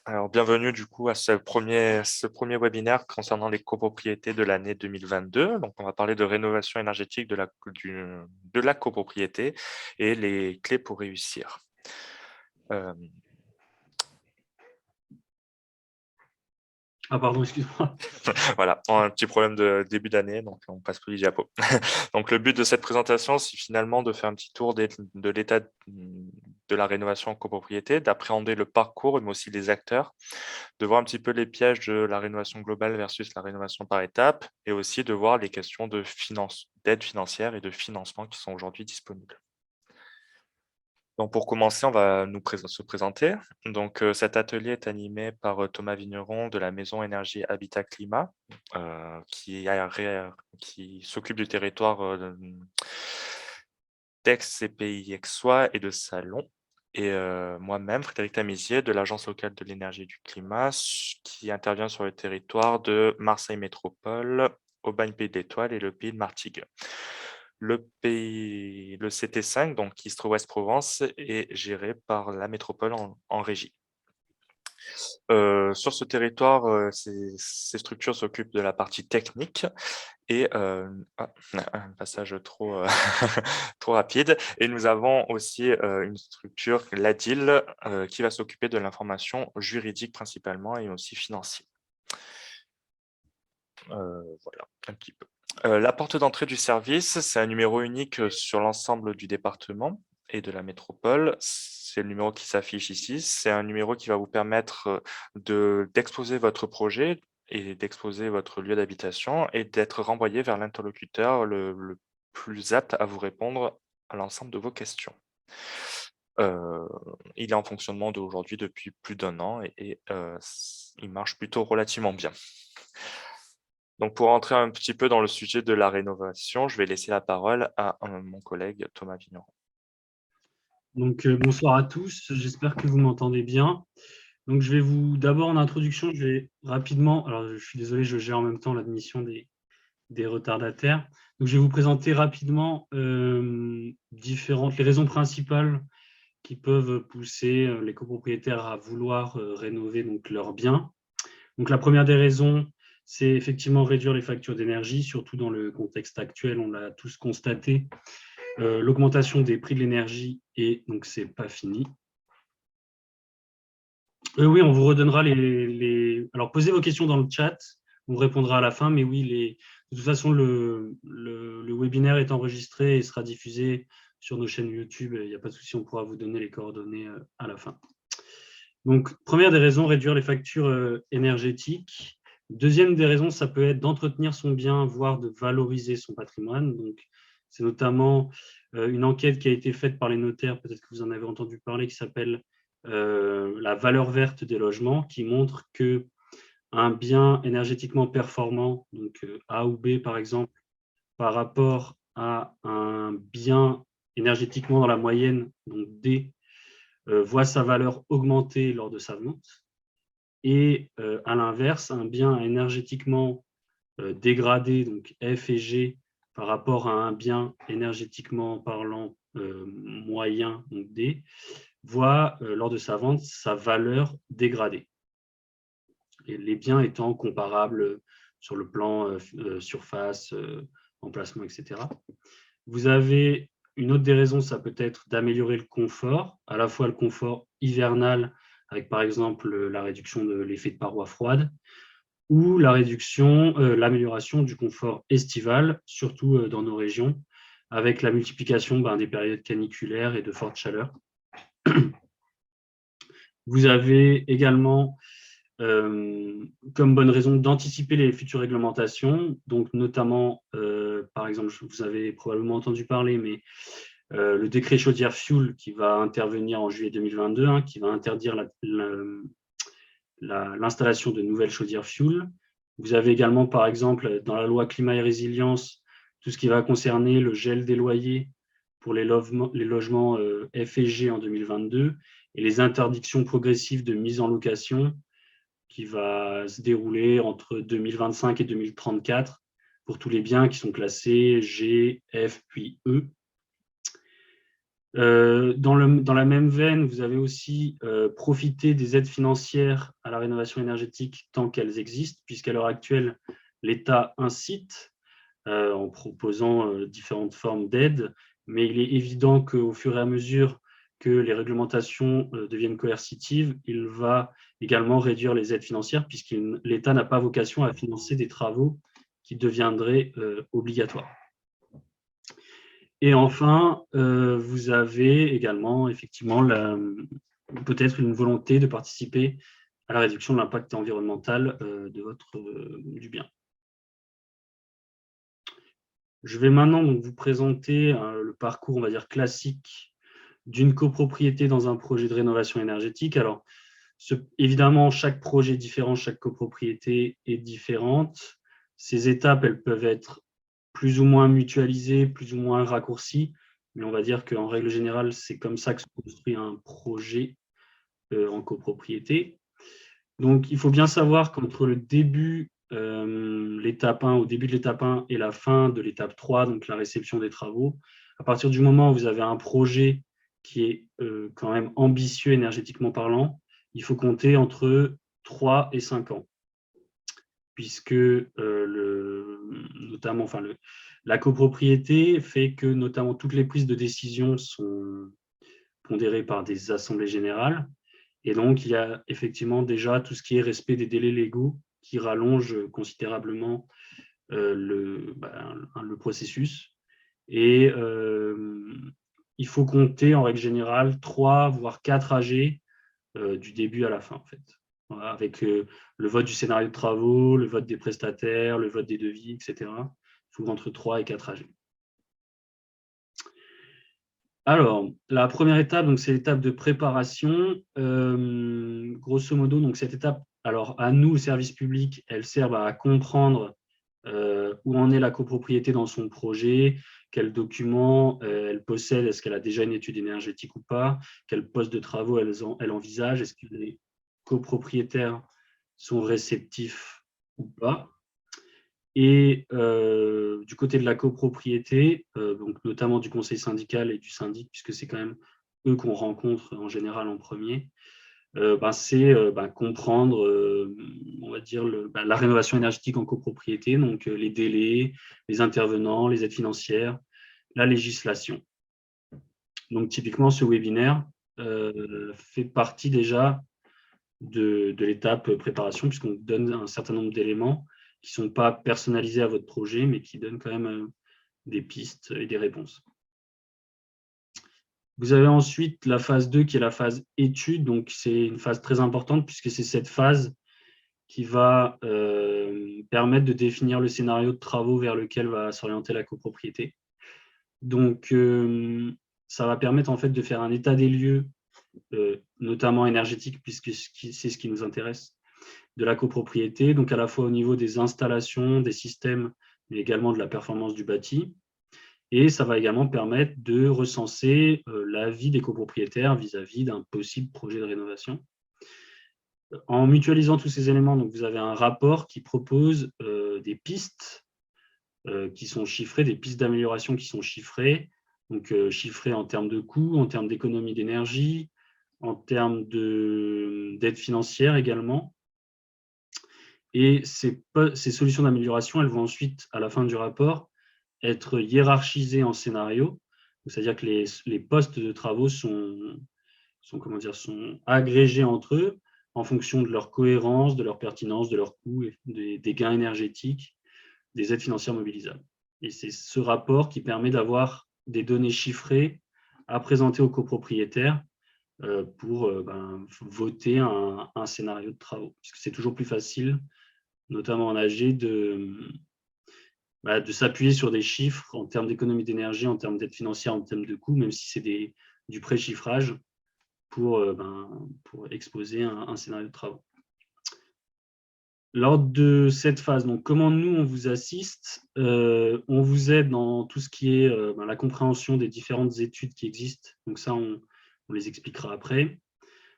Alors, bienvenue du coup à ce premier webinaire concernant les copropriétés de l'année 2022. Donc, on va parler de rénovation énergétique de la copropriété et les clés pour réussir. Euh, Ah pardon, excuse-moi. voilà, on a un petit problème de début d'année, donc on passe plus les diapos. Donc, le but de cette présentation, c'est finalement de faire un petit tour de l'état de la rénovation en copropriété, d'appréhender le parcours, mais aussi les acteurs, de voir un petit peu les pièges de la rénovation globale versus la rénovation par étapes, et aussi de voir les questions d'aide financière et de financement qui sont aujourd'hui disponibles. Donc pour commencer, on va se présenter. Donc cet atelier est animé par Thomas Vigneron de la Maison Énergie Habitat Climat, qui s'occupe du territoire d'Aix-CPI-Aixois et de Salon. Et moi-même, Frédéric Tamizier, de l'Agence locale de l'énergie et du climat, qui intervient sur le territoire de Marseille Métropole, Aubagne-Pays de l'Étoile et le Pays de Martigues. Le CT5, donc Istres Ouest Provence, est géré par la métropole en régie. Sur ce territoire, ces structures s'occupent de la partie technique et un passage trop, trop rapide. Et nous avons aussi une structure, l'ADIL, qui va s'occuper de l'information juridique principalement et aussi financière. Voilà, un petit peu. La porte d'entrée du service, c'est un numéro unique sur l'ensemble du département et de la métropole. C'est le numéro qui s'affiche ici. C'est un numéro qui va vous permettre d'exposer votre projet et d'exposer votre lieu d'habitation et d'être renvoyé vers l'interlocuteur le plus apte à vous répondre à l'ensemble de vos questions. Euh, il est en fonctionnement d'aujourd'hui depuis plus d'un an et il marche plutôt relativement bien. Donc, pour entrer un petit peu dans le sujet de la rénovation, je vais laisser la parole à mon collègue Thomas Vigneron. Donc bonsoir à tous, j'espère que vous m'entendez bien. Donc je vais d'abord en introduction, je vais rapidement, alors je suis désolé, je gère en même temps l'admission des retardataires. Donc je vais vous présenter rapidement les raisons principales qui peuvent pousser les copropriétaires à vouloir rénover donc leurs biens. Donc la première des raisons, c'est effectivement réduire les factures d'énergie, surtout dans le contexte actuel, on l'a tous constaté. L'augmentation des prix de l'énergie et donc c'est pas fini. Oui, on vous redonnera Alors, posez vos questions dans le chat, on vous répondra à la fin, mais oui, de toute façon, le webinaire est enregistré et sera diffusé sur nos chaînes YouTube. Il n'y a pas de souci, on pourra vous donner les coordonnées à la fin. Donc, première des raisons, réduire les factures énergétiques. Deuxième des raisons, ça peut être d'entretenir son bien, voire de valoriser son patrimoine. Donc, c'est notamment une enquête qui a été faite par les notaires, peut-être que vous en avez entendu parler, qui s'appelle la valeur verte des logements, qui montre que un bien énergétiquement performant, donc A ou B par exemple, par rapport à un bien énergétiquement dans la moyenne, donc D, voit sa valeur augmenter lors de sa vente. Et à l'inverse, un bien énergétiquement dégradé, donc F et G, par rapport à un bien énergétiquement parlant moyen, donc D, voit lors de sa vente sa valeur dégradée. Et les biens étant comparables sur le plan surface, emplacement, etc. Vous avez une autre des raisons, ça peut être d'améliorer le confort, à la fois le confort hivernal, avec par exemple la réduction de l'effet de paroi froide, ou l'amélioration du confort estival, surtout dans nos régions, avec la multiplication des périodes caniculaires et de forte chaleur. Vous avez également comme bonne raison d'anticiper les futures réglementations, donc notamment, par exemple, vous avez probablement entendu parler, mais le décret chaudière fuel qui va intervenir en juillet 2022, qui va interdire l'installation de nouvelles chaudières fuel. Vous avez également, par exemple, dans la loi climat et résilience, tout ce qui va concerner le gel des loyers pour les logements F et G en 2022 et les interdictions progressives de mise en location qui va se dérouler entre 2025 et 2034 pour tous les biens qui sont classés G, F, puis E. Dans la même veine, vous avez aussi profité des aides financières à la rénovation énergétique tant qu'elles existent, puisqu'à l'heure actuelle, l'État incite en proposant différentes formes d'aides, mais il est évident qu'au fur et à mesure que les réglementations deviennent coercitives, il va également réduire les aides financières, puisque l'État n'a pas vocation à financer des travaux qui deviendraient obligatoires. Et enfin, vous avez également effectivement peut-être une volonté de participer à la réduction de l'impact environnemental du bien. Je vais maintenant donc vous présenter le parcours, on va dire, classique d'une copropriété dans un projet de rénovation énergétique. Alors, évidemment, chaque projet est différent, chaque copropriété est différente. Ces étapes, elles peuvent être plus ou moins mutualisées, plus ou moins raccourcies, mais on va dire qu'en règle générale, c'est comme ça que se construit un projet en copropriété. Donc, il faut bien savoir qu'entre le début, l'étape 1, au début de l'étape 1 et la fin de l'étape 3, donc la réception des travaux, à partir du moment où vous avez un projet qui est quand même ambitieux énergétiquement parlant, il faut compter entre 3 et 5 ans, puisque notamment, la copropriété fait que notamment toutes les prises de décision sont pondérées par des assemblées générales. Et donc, il y a effectivement déjà tout ce qui est respect des délais légaux qui rallonge considérablement le processus. Et il faut compter en règle générale 3 voire 4 AG du début à la fin, en fait. Voilà, avec le vote du scénario de travaux, le vote des prestataires, le vote des devis, etc. Il faut entre 3 et 4 AG. Alors, la première étape, c'est l'étape de préparation. Grosso modo, donc cette étape, alors à nous, service public, elle sert à comprendre où en est la copropriété dans son projet, quels documents elle possède, est-ce qu'elle a déjà une étude énergétique ou pas, quel poste de travaux elle envisage, est-ce que les copropriétaires sont réceptifs ou pas. Et du côté de la copropriété, donc notamment du conseil syndical et du syndic, puisque c'est quand même eux qu'on rencontre en général en premier, c'est comprendre, on va dire, la rénovation énergétique en copropriété, donc les délais, les intervenants, les aides financières, la législation. Donc typiquement, ce webinaire fait partie déjà de l'étape préparation, puisqu'on donne un certain nombre d'éléments qui ne sont pas personnalisés à votre projet, mais qui donnent quand même des pistes et des réponses. Vous avez ensuite la phase 2 qui est la phase étude. Donc, c'est une phase très importante puisque c'est cette phase qui va permettre de définir le scénario de travaux vers lequel va s'orienter la copropriété. Donc, ça va permettre en fait de faire un état des lieux, notamment énergétique, puisque c'est ce qui nous intéresse, de la copropriété, donc à la fois au niveau des installations, des systèmes, mais également de la performance du bâti. Et ça va également permettre de recenser l'avis des copropriétaires vis-à-vis d'un possible projet de rénovation. En mutualisant tous ces éléments, donc vous avez un rapport qui propose des pistes qui sont chiffrées, des pistes d'amélioration qui sont chiffrées, donc chiffrées en termes de coûts, en termes d'économie d'énergie, en termes d'aide financière également. Et ces solutions d'amélioration, elles vont ensuite, à la fin du rapport, être hiérarchisées en scénarios, c'est-à-dire que les postes de travaux sont agrégés entre eux en fonction de leur cohérence, de leur pertinence, de leur coût, des gains énergétiques, des aides financières mobilisables. Et c'est ce rapport qui permet d'avoir des données chiffrées à présenter aux copropriétaires pour voter un scénario de travaux. Parce que c'est toujours plus facile, notamment en AG, de s'appuyer sur des chiffres en termes d'économie d'énergie, en termes d'aide financière, en termes de coûts, même si c'est du pré-chiffrage pour exposer un scénario de travaux. Lors de cette phase, donc comment nous, on vous assiste, on vous aide dans tout ce qui est la compréhension des différentes études qui existent. Donc ça, on les expliquera après.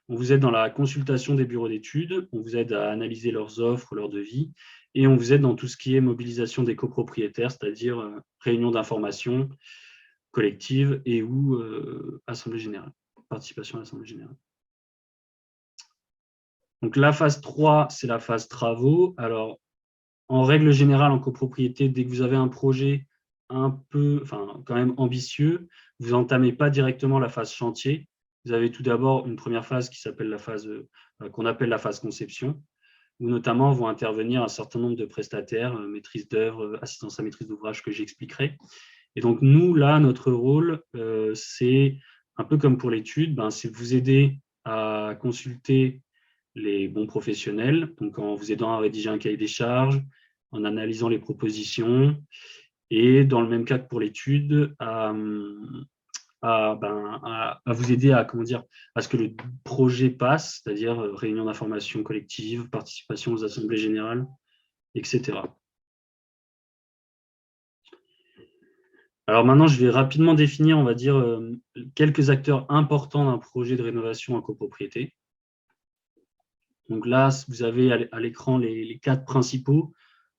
On vous aide dans la consultation des bureaux d'études, on vous aide à analyser leurs offres, leurs devis, et on vous aide dans tout ce qui est mobilisation des copropriétaires, c'est-à-dire réunion d'information, collective et ou assemblée générale, participation à l'assemblée générale. Donc la phase 3, c'est la phase travaux. Alors, en règle générale, en copropriété, dès que vous avez un projet quand même ambitieux, vous n'entamez pas directement la phase chantier. Vous avez tout d'abord une première phase qui s'appelle qu'on appelle la phase conception, où notamment vont intervenir un certain nombre de prestataires, maîtrise d'œuvre, assistance à maîtrise d'ouvrage que j'expliquerai. Et donc nous, là, notre rôle, c'est un peu comme pour l'étude, c'est de vous aider à consulter les bons professionnels, donc en vous aidant à rédiger un cahier des charges, en analysant les propositions, et dans le même cas que pour l'étude, à vous aider à, à ce que le projet passe, c'est-à-dire réunion d'information collective, participation aux assemblées générales, etc. Alors maintenant, je vais rapidement définir, on va dire, quelques acteurs importants d'un projet de rénovation en copropriété. Donc là, vous avez à l'écran les 4 principaux.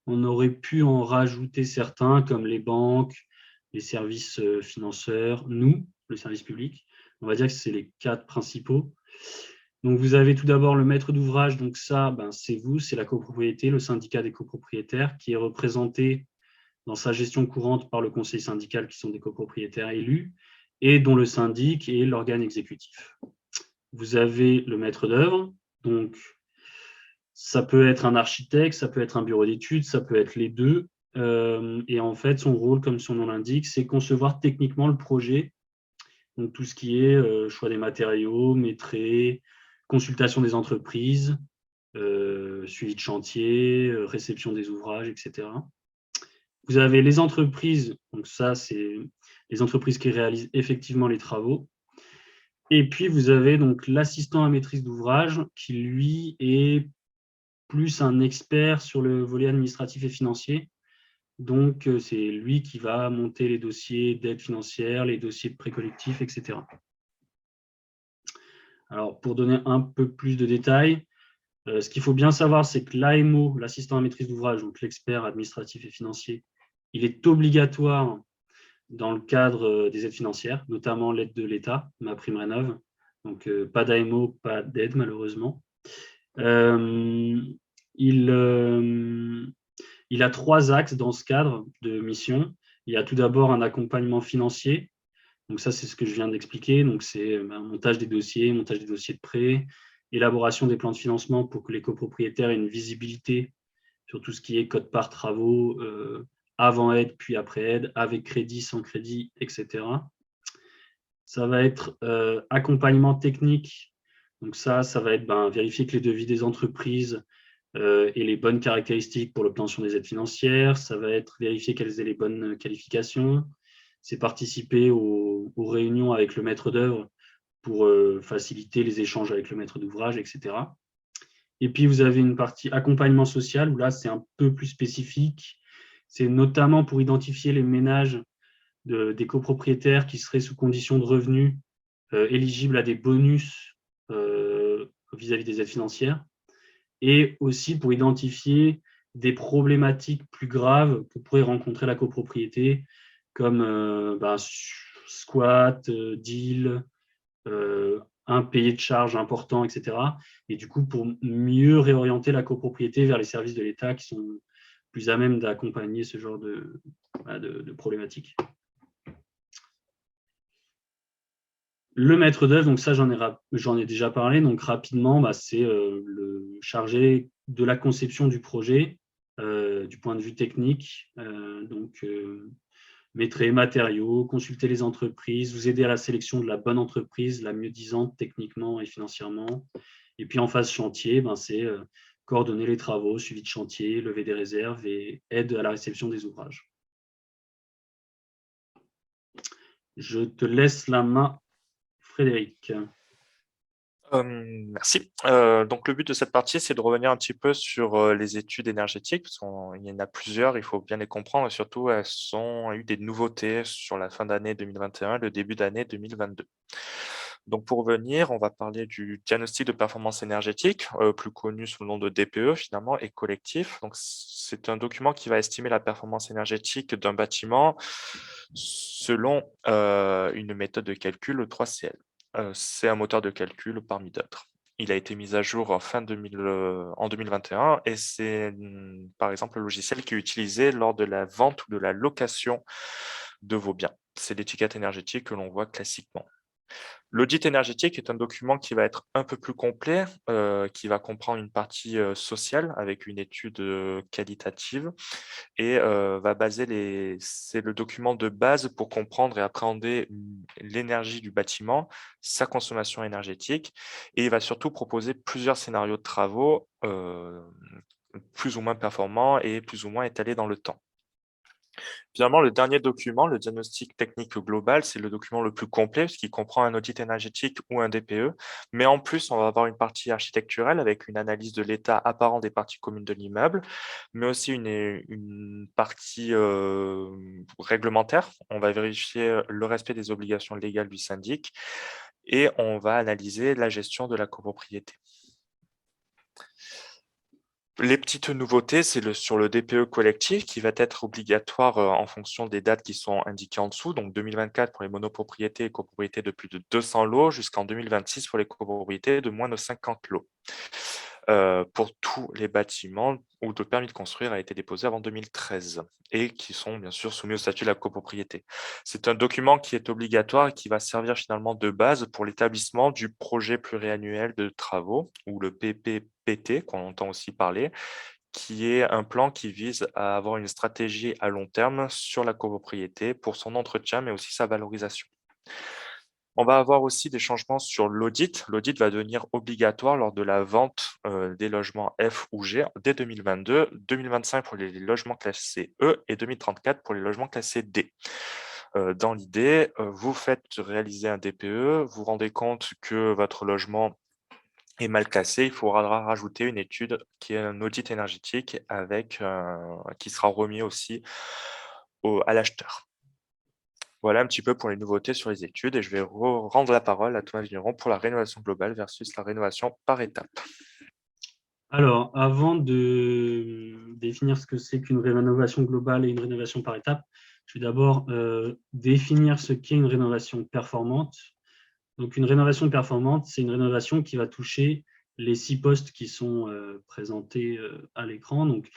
On aurait pu en rajouter certains, comme les banques, les services financeurs, nous, le service public. On va dire que c'est les 4 principaux. Donc, vous avez tout d'abord le maître d'ouvrage. Donc ça, c'est vous, c'est la copropriété, le syndicat des copropriétaires, qui est représenté dans sa gestion courante par le conseil syndical, qui sont des copropriétaires élus, et dont le syndic est l'organe exécutif. Vous avez le maître d'œuvre. Donc, ça peut être un architecte, ça peut être un bureau d'études, ça peut être les deux. Et en fait, son rôle, comme son nom l'indique, c'est concevoir techniquement le projet. Donc, tout ce qui est choix des matériaux, maîtrise, consultation des entreprises, suivi de chantier, réception des ouvrages, etc. Vous avez les entreprises, donc ça, c'est les entreprises qui réalisent effectivement les travaux. Et puis, vous avez donc l'assistant à maîtrise d'ouvrage qui, lui, est plus un expert sur le volet administratif et financier. Donc, c'est lui qui va monter les dossiers d'aide financière, les dossiers de prêts collectifs, etc. Alors, pour donner un peu plus de détails, ce qu'il faut bien savoir, c'est que l'AMO, l'assistant à maîtrise d'ouvrage, donc l'expert administratif et financier, il est obligatoire dans le cadre des aides financières, notamment l'aide de l'État, MaPrimeRénov'. Donc, pas d'AMO, pas d'aide, malheureusement. Il a 3 axes dans ce cadre de mission. Il y a tout d'abord un accompagnement financier. Donc ça, c'est ce que je viens d'expliquer. Donc c'est montage des dossiers de prêt, élaboration des plans de financement pour que les copropriétaires aient une visibilité sur tout ce qui est code-part travaux, avant aide, puis après aide, avec crédit, sans crédit, etc. Ça va être accompagnement technique. Donc ça va être vérifier que les devis des entreprises et les bonnes caractéristiques pour l'obtention des aides financières. Ça va être vérifier quelles sont les bonnes qualifications. C'est participer aux réunions avec le maître d'œuvre pour faciliter les échanges avec le maître d'ouvrage, etc. Et puis, vous avez une partie accompagnement social, où là, c'est un peu plus spécifique. C'est notamment pour identifier les ménages des copropriétaires qui seraient sous condition de revenus éligibles à des bonus vis-à-vis des aides financières, et aussi pour identifier des problématiques plus graves que pourrait rencontrer la copropriété, comme squat, deal, impayé de charges importants, etc. Et du coup, pour mieux réorienter la copropriété vers les services de l'État qui sont plus à même d'accompagner ce genre de problématiques. Le maître d'œuvre, donc ça, j'en ai déjà parlé. Donc rapidement, c'est le chargé de la conception du projet, du point de vue technique. Maîtrise matériaux, consulter les entreprises, vous aider à la sélection de la bonne entreprise, la mieux disante techniquement et financièrement. Et puis en phase chantier, c'est coordonner les travaux, suivi de chantier, lever des réserves et aide à la réception des ouvrages. Je te laisse la main, Frédéric. Merci. Donc, le but de cette partie, c'est de revenir un petit peu sur les études énergétiques, parce qu'il y en a plusieurs, il faut bien les comprendre, et surtout, elles ont eu des nouveautés sur la fin d'année 2021 et le début d'année 2022. Donc pour revenir, on va parler du diagnostic de performance énergétique, plus connu sous le nom de DPE finalement, et collectif. Donc c'est un document qui va estimer la performance énergétique d'un bâtiment selon une méthode de calcul, le 3CL. C'est un moteur de calcul parmi d'autres. Il a été mis à jour en 2021 et c'est par exemple le logiciel qui est utilisé lors de la vente ou de la location de vos biens. C'est l'étiquette énergétique que l'on voit classiquement. L'audit énergétique est un document qui va être un peu plus complet, qui va comprendre une partie sociale avec une étude qualitative et va baser c'est le document de base pour comprendre et appréhender l'énergie du bâtiment, sa consommation énergétique, et il va surtout proposer plusieurs scénarios de travaux plus ou moins performants et plus ou moins étalés dans le temps. Finalement, le dernier document, le diagnostic technique global, c'est le document le plus complet, parce qu'il comprend un audit énergétique ou un DPE. Mais en plus, on va avoir une partie architecturale avec une analyse de l'état apparent des parties communes de l'immeuble, mais aussi une partie réglementaire. On va vérifier le respect des obligations légales du syndic et on va analyser la gestion de la copropriété. Les petites nouveautés, c'est sur le DPE collectif qui va être obligatoire en fonction des dates qui sont indiquées en dessous. Donc 2024 pour les monopropriétés et copropriétés de plus de 200 lots, jusqu'en 2026 pour les copropriétés de moins de 50 lots. Pour tous les bâtiments où le permis de construire a été déposé avant 2013 et qui sont bien sûr soumis au statut de la copropriété. C'est un document qui est obligatoire et qui va servir finalement de base pour l'établissement du projet pluriannuel de travaux ou le PPPT qu'on entend aussi parler, qui est un plan qui vise à avoir une stratégie à long terme sur la copropriété pour son entretien mais aussi sa valorisation. On va avoir aussi des changements sur l'audit. L'audit va devenir obligatoire lors de la vente des logements F ou G dès 2022, 2025 pour les logements classés E et 2034 pour les logements classés D. Dans l'idée, vous faites réaliser un DPE, vous rendez compte que votre logement est mal classé, il faudra rajouter une étude qui est un audit énergétique qui sera remis aussi à l'acheteur. Voilà un petit peu pour les nouveautés sur les études et je vais rendre la parole à Thomas Vigneron pour la rénovation globale versus la rénovation par étapes. Alors, avant de définir ce que c'est qu'une rénovation globale et une rénovation par étapes, je vais d'abord définir ce qu'est une rénovation performante. Donc, une rénovation performante, c'est une rénovation qui va toucher les 6 postes qui sont présentés à l'écran. Donc,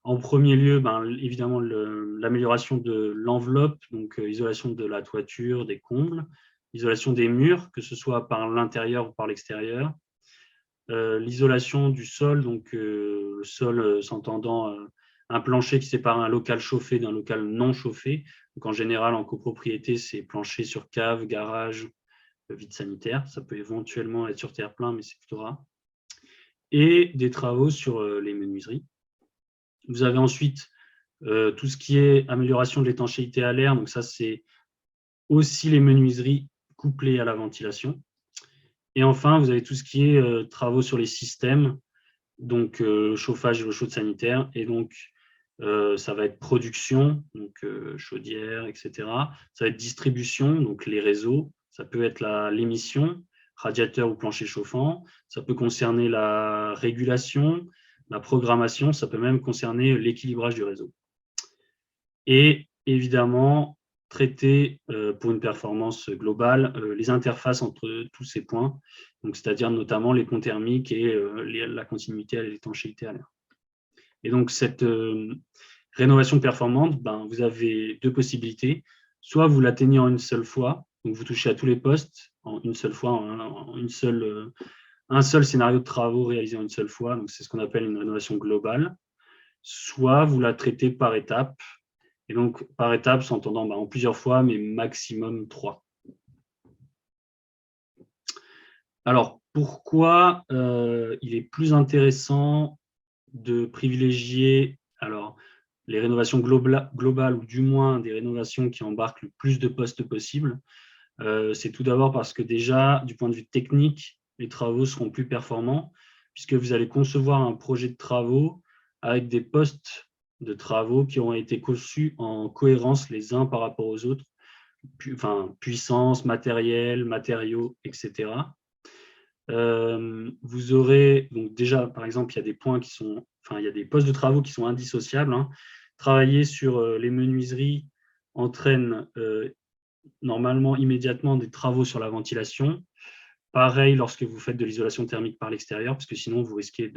en premier lieu, évidemment, l'amélioration de l'enveloppe, donc isolation de la toiture, des combles, isolation des murs, que ce soit par l'intérieur ou par l'extérieur, l'isolation du sol, donc le sol s'entendant un plancher qui sépare un local chauffé d'un local non chauffé. Donc, en général, en copropriété, c'est plancher sur cave, garage, vide sanitaire. Ça peut éventuellement être sur terre-plein, mais c'est plutôt rare. Et des travaux sur les menuiseries. Vous avez ensuite tout ce qui est amélioration de l'étanchéité à l'air. Donc ça, c'est aussi les menuiseries couplées à la ventilation. Et enfin, vous avez tout ce qui est travaux sur les systèmes, donc chauffage et l'eau chaude sanitaire. Et donc, ça va être production, donc chaudière, etc. Ça va être distribution, donc les réseaux. Ça peut être l'émission, radiateur ou plancher chauffant. Ça peut concerner la régulation, la programmation. Ça peut même concerner l'équilibrage du réseau. Et évidemment, traiter pour une performance globale les interfaces entre tous ces points, c'est-à-dire notamment les ponts thermiques et la continuité à l'étanchéité à l'air. Et donc, cette rénovation performante, vous avez 2 possibilités. Soit vous l'atteignez en une seule fois, donc vous touchez à tous les postes en une seule fois, un seul scénario de travaux réalisé en une seule fois, donc c'est ce qu'on appelle une rénovation globale. Soit vous la traitez par étapes, et donc par étapes s'entendant en plusieurs fois, mais maximum 3. Alors, pourquoi il est plus intéressant de privilégier les rénovations globales ou du moins des rénovations qui embarquent le plus de postes possible? C'est tout d'abord parce que déjà, du point de vue technique, les travaux seront plus performants puisque vous allez concevoir un projet de travaux avec des postes de travaux qui auront été conçus en cohérence les uns par rapport aux autres. puissance, matériel, matériaux, etc. Vous aurez, donc déjà, par exemple, il y a des points qui sont, il y a des postes de travaux qui sont indissociables, hein. Travailler sur les menuiseries entraîne normalement immédiatement des travaux sur la ventilation. Pareil lorsque vous faites de l'isolation thermique par l'extérieur, parce que sinon vous risquez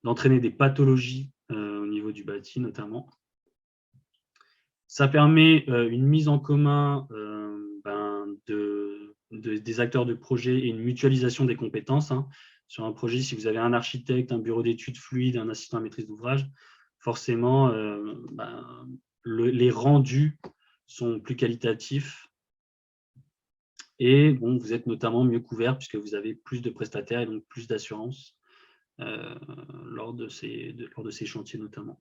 d'entraîner des pathologies au niveau du bâti notamment. Ça permet une mise en commun des acteurs de projet et une mutualisation des compétences, hein. Sur un projet, si vous avez un architecte, un bureau d'études fluide, un assistant à maîtrise d'ouvrage, forcément, les rendus sont plus qualitatifs et bon, vous êtes notamment mieux couvert puisque vous avez plus de prestataires et donc plus d'assurance lors de ces chantiers notamment.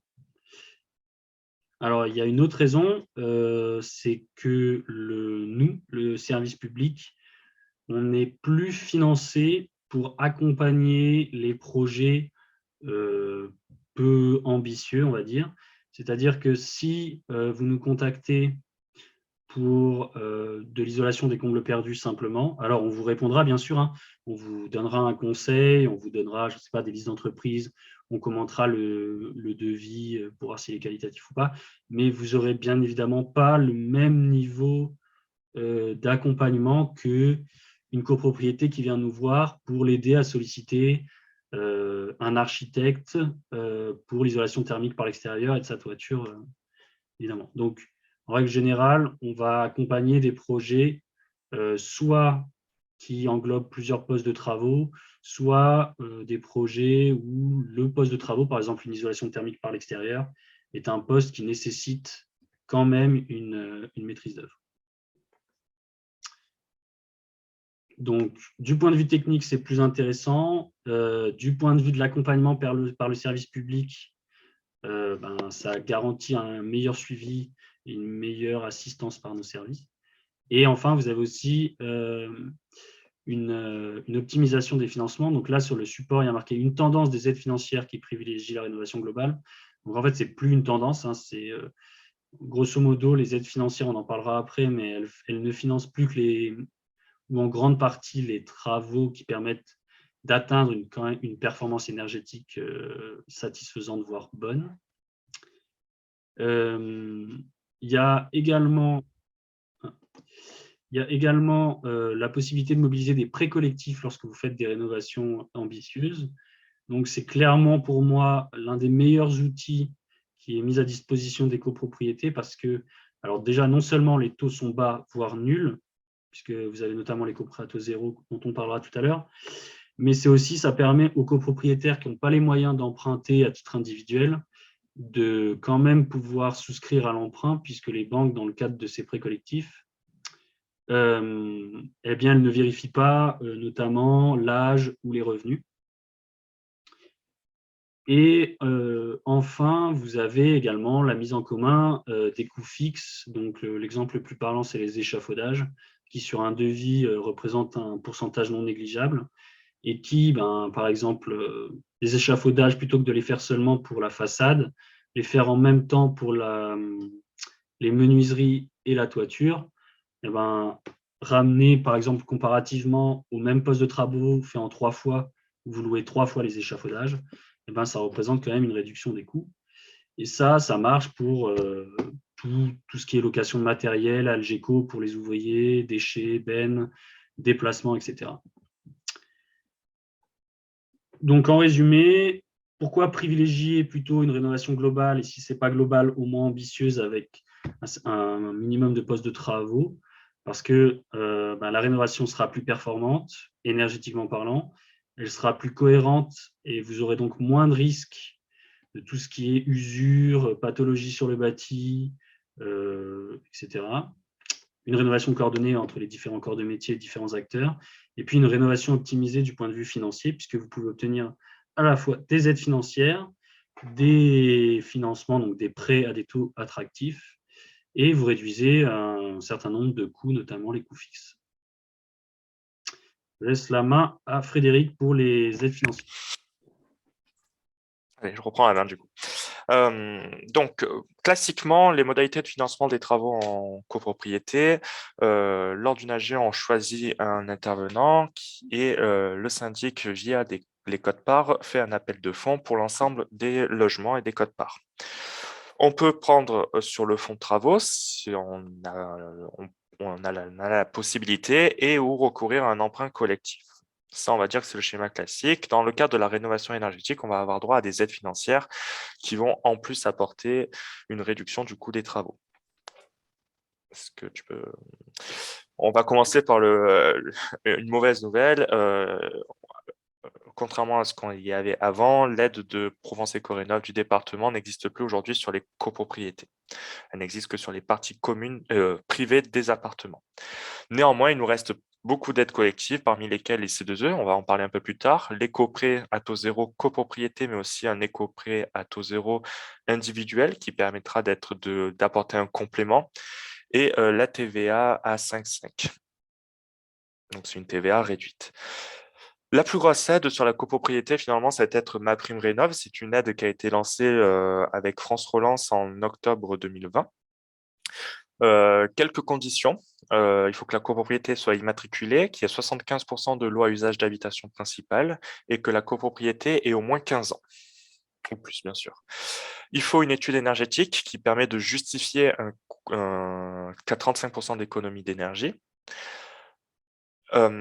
Alors, il y a une autre raison, c'est que le service public, on n'est plus financé pour accompagner les projets peu ambitieux, on va dire. C'est-à-dire que si vous nous contactez pour de l'isolation des combles perdus simplement, alors on vous répondra bien sûr, hein, on vous donnera un conseil, on vous donnera, je ne sais pas, des listes d'entreprises, on commentera le devis pour voir s'il est qualitatif ou pas, mais vous n'aurez bien évidemment pas le même niveau d'accompagnement qu'une copropriété qui vient nous voir pour l'aider à solliciter un architecte pour l'isolation thermique par l'extérieur et de sa toiture, évidemment. Donc, en règle générale, on va accompagner des projets soit qui englobent plusieurs postes de travaux, soit des projets où le poste de travaux, par exemple une isolation thermique par l'extérieur, est un poste qui nécessite quand même une maîtrise d'œuvre. Donc, du point de vue technique, c'est plus intéressant. Du point de vue de l'accompagnement par le service public, ça garantit un meilleur suivi et une meilleure assistance par nos services. Et enfin, vous avez aussi une optimisation des financements. Donc là, sur le support, il y a marqué une tendance des aides financières qui privilégie la rénovation globale. Donc en fait, ce n'est plus une tendance, hein, c'est grosso modo, les aides financières, on en parlera après, mais elles ne financent plus que ou en grande partie les travaux qui permettent d'atteindre une performance énergétique satisfaisante, voire bonne. Il y a également la possibilité de mobiliser des pré-collectifs lorsque vous faites des rénovations ambitieuses. Donc, c'est clairement pour moi l'un des meilleurs outils qui est mis à disposition des copropriétés parce que, alors déjà, non seulement les taux sont bas, voire nuls, puisque vous avez notamment les coprés à taux zéro dont on parlera tout à l'heure, mais c'est aussi, ça permet aux copropriétaires qui n'ont pas les moyens d'emprunter à titre individuel de quand même pouvoir souscrire à l'emprunt, puisque les banques, dans le cadre de ces prêts collectifs, eh bien, elles ne vérifient pas notamment l'âge ou les revenus. Et enfin, vous avez également la mise en commun des coûts fixes. Donc, l'exemple le plus parlant, c'est les échafaudages, qui sur un devis représentent un pourcentage non négligeable et qui, par exemple, les échafaudages, plutôt que de les faire seulement pour la façade, les faire en même temps pour les menuiseries et la toiture, eh ramener, par exemple, comparativement au même poste de travaux fait en 3 fois, vous louez 3 fois les échafaudages, ça représente quand même une réduction des coûts. Et ça marche pour tout ce qui est location de matériel, Algeco pour les ouvriers, déchets, bennes, déplacements, etc. Donc, en résumé, pourquoi privilégier plutôt une rénovation globale et si ce n'est pas global, au moins ambitieuse avec un minimum de postes de travaux? Parce que la rénovation sera plus performante, énergétiquement parlant, elle sera plus cohérente et vous aurez donc moins de risques de tout ce qui est usure, pathologie sur le bâti, etc. Une rénovation coordonnée entre les différents corps de métier et différents acteurs, et puis une rénovation optimisée du point de vue financier, puisque vous pouvez obtenir à la fois des aides financières, des financements, donc des prêts à des taux attractifs, et vous réduisez un certain nombre de coûts, notamment les coûts fixes. Je laisse la main à Frédéric pour les aides financières. Allez, je reprends la main du coup. Classiquement, les modalités de financement des travaux en copropriété, lors d'une AG, on choisit un intervenant et le syndic, via les cotes-parts, fait un appel de fonds pour l'ensemble des logements et des cotes-parts. On peut prendre sur le fonds de travaux si on a la possibilité et ou recourir à un emprunt collectif. Ça, on va dire que c'est le schéma classique. Dans le cadre de la rénovation énergétique, on va avoir droit à des aides financières qui vont en plus apporter une réduction du coût des travaux. Est-ce que tu peux... On va commencer par une mauvaise nouvelle. Contrairement à ce qu'on y avait avant, l'aide de Provence Éco-Rénov du département n'existe plus aujourd'hui sur les copropriétés. Elle n'existe que sur les parties communes, privées des appartements. Néanmoins, il nous reste beaucoup d'aides collectives, parmi lesquelles les C2E, on va en parler un peu plus tard, l'éco-prêt à taux zéro copropriété, mais aussi un éco-prêt à taux zéro individuel qui permettra d'apporter un complément, et la TVA à 5,5. Donc, c'est une TVA réduite. La plus grosse aide sur la copropriété, finalement, ça va être MaPrimeRénov'. C'est une aide qui a été lancée avec France Relance en octobre 2020. Quelques conditions. Il faut que la copropriété soit immatriculée, qu'il y ait 75% de lots à usage d'habitation principale et que la copropriété ait au moins 15 ans, ou plus bien sûr. Il faut une étude énergétique qui permet de justifier qu'à 35% d'économie d'énergie.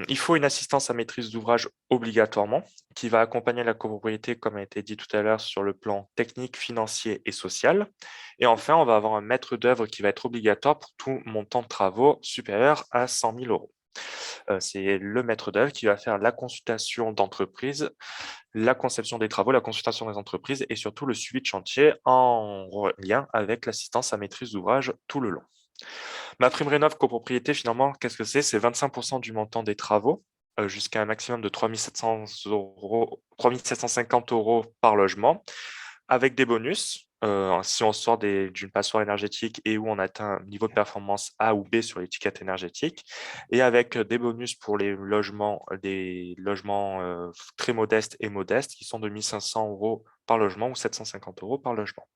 Il faut une assistance à maîtrise d'ouvrage obligatoirement, qui va accompagner la copropriété, comme a été dit tout à l'heure, sur le plan technique, financier et social. Et enfin, on va avoir un maître d'œuvre qui va être obligatoire pour tout montant de travaux supérieur à 100 000 euros. C'est le maître d'œuvre qui va faire la consultation d'entreprise, la conception des travaux, la consultation des entreprises et surtout le suivi de chantier en lien avec l'assistance à maîtrise d'ouvrage tout le long. MaPrimeRénov' copropriété, finalement, qu'est-ce que c'est? C'est 25% du montant des travaux, jusqu'à un maximum de 3 700 euros, 3 750 euros par logement, avec des bonus. Si on sort d'une passoire énergétique et où on atteint un niveau de performance A ou B sur l'étiquette énergétique, et avec des bonus pour des logements très modestes et modestes, qui sont de 1 500 euros par logement ou 750 euros par logement.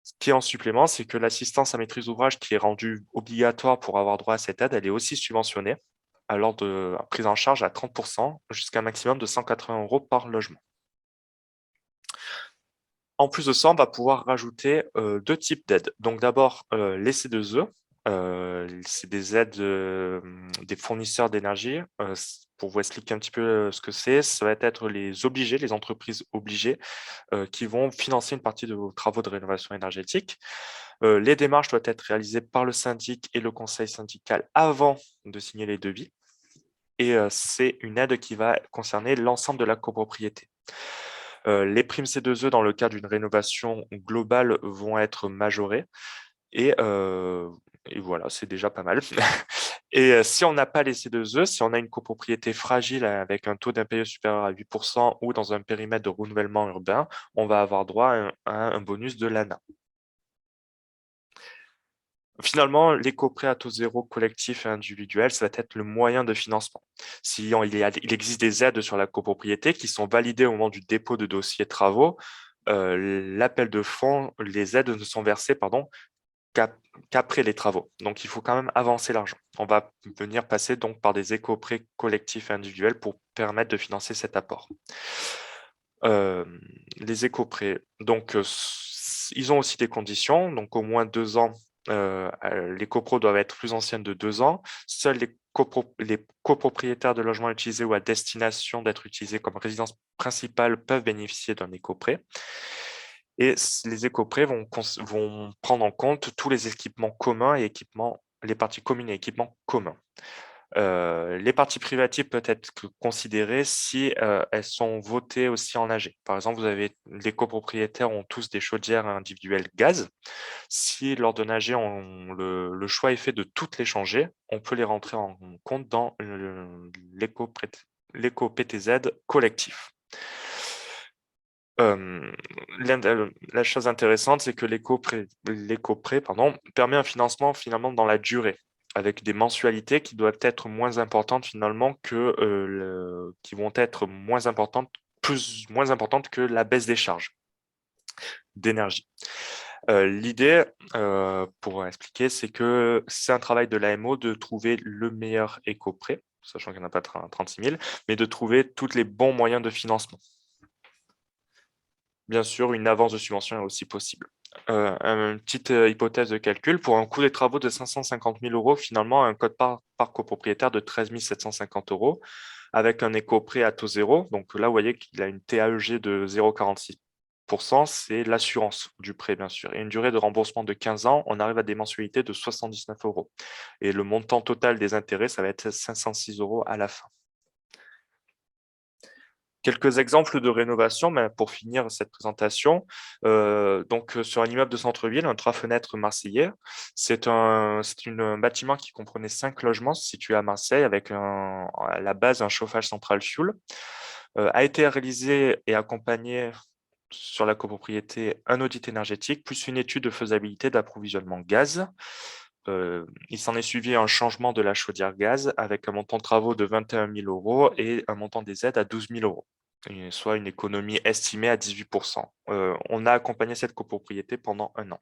Ce qui est en supplément, c'est que l'assistance à maîtrise d'ouvrage qui est rendue obligatoire pour avoir droit à cette aide, elle est aussi subventionnée, alors de prise en charge à 30%, jusqu'à un maximum de 180 euros par logement. En plus de ça, on va pouvoir rajouter deux types d'aides. Donc d'abord, les C2E, c'est des aides des fournisseurs d'énergie. Pour vous expliquer un petit peu ce que c'est, ça va être les entreprises obligées qui vont financer une partie de vos travaux de rénovation énergétique. Les démarches doivent être réalisées par le syndic et le conseil syndical avant de signer les devis. Et c'est une aide qui va concerner l'ensemble de la copropriété. Les primes C2E dans le cadre d'une rénovation globale vont être majorées. Et, voilà, c'est déjà pas mal. Et si on n'a pas les C2E, si on a une copropriété fragile avec un taux d'impayé supérieur à 8% ou dans un périmètre de renouvellement urbain, on va avoir droit à un bonus de l'ANA. Finalement, l'éco-prêt à taux zéro collectif et individuel, ça va être le moyen de financement. Il existe des aides sur la copropriété qui sont validées au moment du dépôt de dossier travaux, l'appel de fonds, les aides ne sont versées, qu'après les travaux. Donc, il faut quand même avancer l'argent. On va venir passer donc par des éco-prêts collectifs et individuels pour permettre de financer cet apport. Les éco-prêts, donc, ils ont aussi des conditions, donc au moins 2 ans. Les copros doivent être plus anciennes de 2 ans. Seuls les copropriétaires de logements utilisés ou à destination d'être utilisés comme résidence principale peuvent bénéficier d'un éco-prêt. Et les éco-prêts vont prendre en compte tous les équipements communs et les parties communes et équipements communs. Les parties privatives peuvent être considérées si elles sont votées aussi en AG. Par exemple, les copropriétaires ont tous des chaudières individuelles gaz. Si lors d'un AG, le choix est fait de toutes les changer, on peut les rentrer en compte dans l'éco-PTZ collectif. La chose intéressante, c'est que l'éco-prêt permet un financement finalement dans la durée, avec des mensualités qui doivent être moins importantes finalement qui vont être moins importantes que la baisse des charges. d'énergie. L'idée, pour expliquer, c'est que c'est un travail de l'AMO de trouver le meilleur éco-prêt, sachant qu'il n'y en a pas 36 000, mais de trouver tous les bons moyens de financement. Bien sûr, une avance de subvention est aussi possible. Une petite hypothèse de calcul, pour un coût des travaux de 550 000 euros, finalement, un code par copropriétaire de 13 750 euros, avec un éco-prêt à taux zéro. Donc là, vous voyez qu'il a une TAEG de 0,46%, c'est l'assurance du prêt, bien sûr. Et une durée de remboursement de 15 ans, on arrive à des mensualités de 79 euros. Et le montant total des intérêts, ça va être 506 euros à la fin. Quelques exemples de rénovation, mais pour finir cette présentation. Sur un immeuble de centre-ville, un 3 fenêtres marseillais, c'est un bâtiment qui comprenait 5 logements situés à Marseille avec à la base un chauffage central fuel. A été réalisé et accompagné sur la copropriété un audit énergétique plus une étude de faisabilité d'approvisionnement gaz. Il s'en est suivi un changement de la chaudière gaz avec un montant de travaux de 21 000 euros et un montant des aides à 12 000 euros, soit une économie estimée à 18%. On a accompagné cette copropriété pendant 1 an.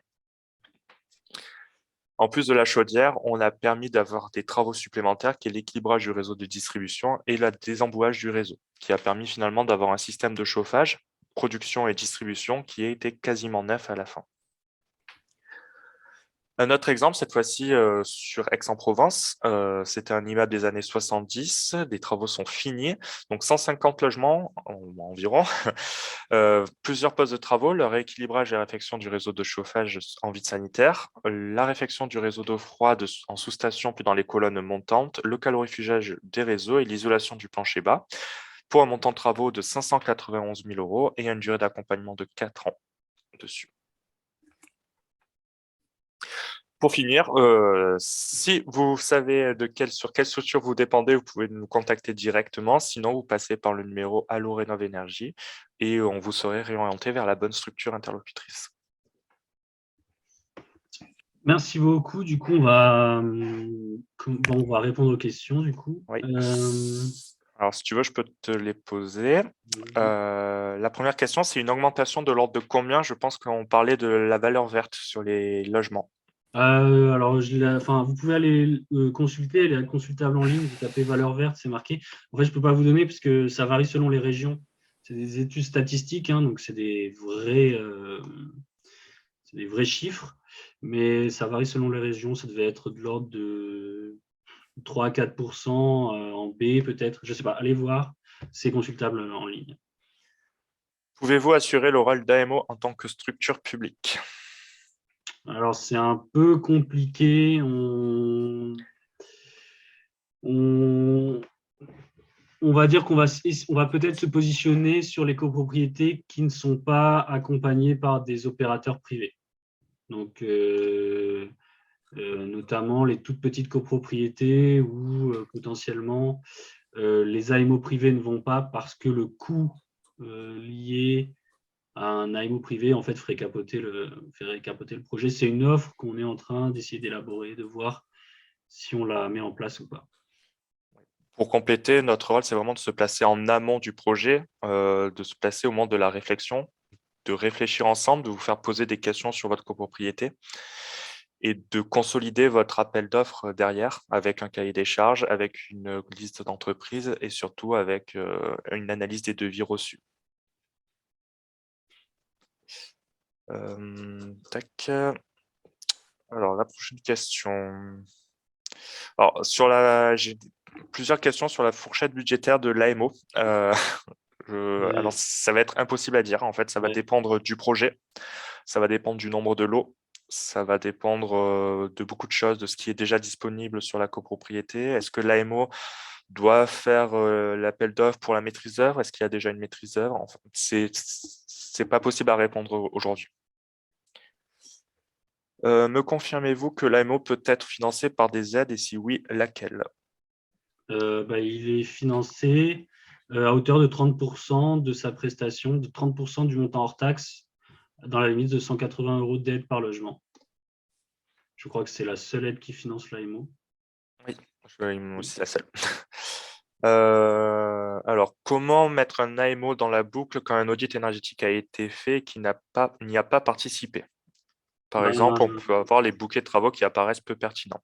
En plus de la chaudière, on a permis d'avoir des travaux supplémentaires qui est l'équilibrage du réseau de distribution et le désembouage du réseau, qui a permis finalement d'avoir un système de chauffage, production et distribution qui a été quasiment neuf à la fin. Un autre exemple, cette fois-ci sur Aix-en-Provence, c'était un immeuble des années 70, des travaux sont finis, donc 150 logements environ, plusieurs postes de travaux, le rééquilibrage et la réfection du réseau de chauffage en vide sanitaire, la réfection du réseau d'eau froide en sous-station puis dans les colonnes montantes, le calorifugage des réseaux et l'isolation du plancher bas, pour un montant de travaux de 591 000 euros et une durée d'accompagnement de 4 ans dessus. Pour finir, si vous savez sur quelle structure vous dépendez, vous pouvez nous contacter directement. Sinon, vous passez par le numéro Allo Rénov Énergie et on vous saurait réorienter vers la bonne structure interlocutrice. Merci beaucoup. Du coup, on va répondre aux questions. Du coup. Oui. Alors, si tu veux, je peux te les poser. La première question, c'est une augmentation de l'ordre de combien? Je pense qu'on parlait de la valeur verte sur les logements. Alors, vous pouvez aller consulter, elle est consultable en ligne, vous tapez valeur verte, c'est marqué. En fait, je ne peux pas vous donner parce que ça varie selon les régions. C'est des études statistiques, hein, donc c'est des vrais chiffres, mais ça varie selon les régions. Ça devait être de l'ordre de 3 à 4% en B, peut-être. Je ne sais pas, allez voir, c'est consultable en ligne. Pouvez-vous assurer le rôle d'AMO en tant que structure publique? Alors, c'est un peu compliqué. On va dire qu'on va peut-être se positionner sur les copropriétés qui ne sont pas accompagnées par des opérateurs privés. Donc, notamment les toutes petites copropriétés où potentiellement les AMO privés ne vont pas parce que le coût lié à un AMO privé en fait ferait capoter le projet. C'est une offre qu'on est en train d'essayer d'élaborer, de voir si on la met en place ou pas. Pour compléter, notre rôle, c'est vraiment de se placer en amont du projet, de se placer au moment de la réflexion, de réfléchir ensemble, de vous faire poser des questions sur votre copropriété et de consolider votre appel d'offres derrière avec un cahier des charges, avec une liste d'entreprises et surtout avec une analyse des devis reçus. Tac. Alors, la prochaine question. Alors, j'ai plusieurs questions sur la fourchette budgétaire de l'AMO. Alors, ça va être impossible à dire. En fait, ça va dépendre du projet, ça va dépendre du nombre de lots, ça va dépendre de beaucoup de choses, de ce qui est déjà disponible sur la copropriété. Est-ce que l'AMO doit faire l'appel d'offres pour la maîtrise d'œuvre? Est-ce qu'il y a déjà une maîtrise d'œuvre? Enfin, c'est pas possible à répondre aujourd'hui. Me confirmez-vous que l'AMO peut être financé par des aides et si oui, laquelle? Il est financé à hauteur de 30% de sa prestation, de 30% du montant hors taxe, dans la limite de 180 euros d'aide par logement. Je crois que c'est la seule aide qui finance l'AMO. Oui, c'est la seule. Alors, comment mettre un AMO dans la boucle quand un audit énergétique a été fait et n'y a pas participé? Par exemple, on peut avoir les bouquets de travaux qui apparaissent peu pertinents.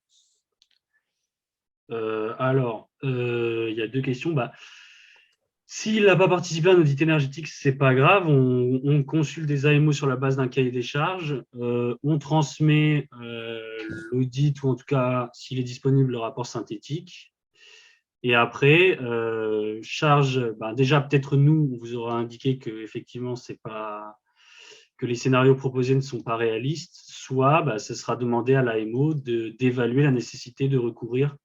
Il y a 2 questions. S'il n'a pas participé à un audit énergétique, c'est pas grave. On consulte des AMO sur la base d'un cahier des charges. On transmet l'audit, ou en tout cas, s'il est disponible, le rapport synthétique. Et après, déjà, peut-être nous, on vous aura indiqué que effectivement, c'est pas que les scénarios proposés ne sont pas réalistes, soit ce sera demandé à l'AMO d'évaluer la nécessité de recourir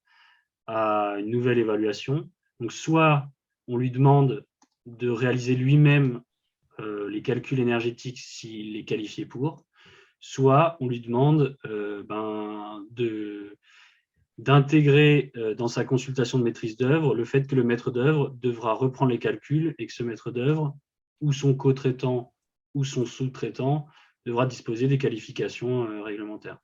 à une nouvelle évaluation. Donc, soit on lui demande de réaliser lui-même les calculs énergétiques s'il est qualifié pour, soit on lui demande d'intégrer dans sa consultation de maîtrise d'œuvre le fait que le maître d'œuvre devra reprendre les calculs et que ce maître d'œuvre ou son co-traitant ou son sous-traitant devra disposer des qualifications réglementaires.